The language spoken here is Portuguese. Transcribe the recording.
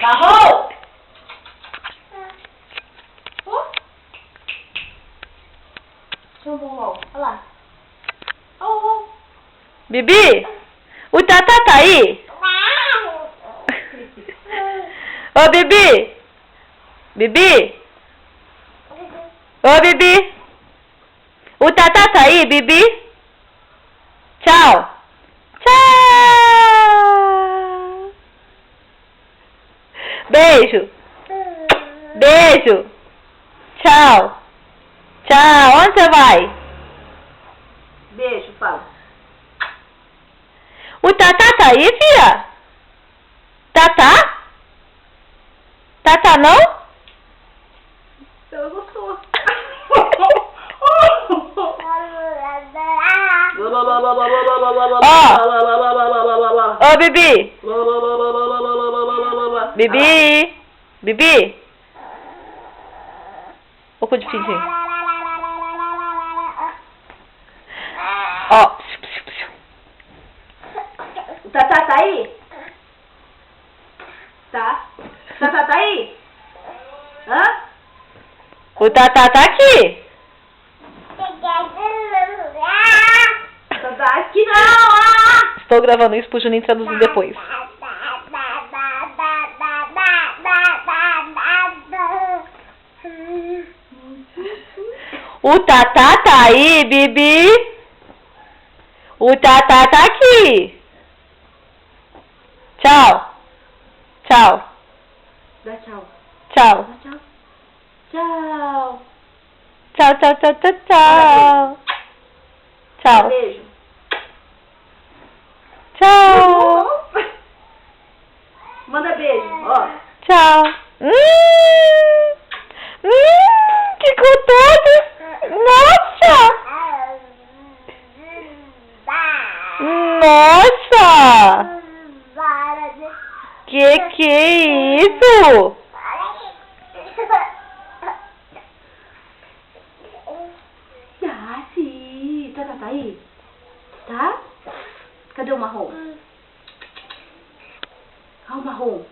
Marrom! Deixa eu ver, olha lá. Oh. Bibi, o Tatá tá aí? Ô, Bibi! Bibi! Ô, Bibi! O Tatá tá aí, Bibi? Tchau! Tchau! Beijo! Beijo! Tchau! Tchau! Onde você vai? Beijo, fala. O Tatá tá aí, filha? Tatá? Tatá não? Ela gostou. Ó, ô Bibi! Bibi! Bibi! Ô, cu de pintinho. Ó. O Tatá tá aí? Tá. O Tatá tá aí? Hã? O Tatá tá aqui. O Tatá aqui não! Estou gravando isso pro Juninho traduzir depois. O Tatá tá aí, Bibi. O Tatá tá aqui. Tchau. Tchau. Dá tchau. Tchau. Dá tchau. Tchau. Tchau, tchau, tchau, tchau, tchau. Tchau. Beijo. Tchau. Manda beijo, ó. Tchau. Que gostoso. Nossa. Nossa. Que é isso? Ah, sim. Tá aí? Tá? Cadê o marrom? Ah, o marrom.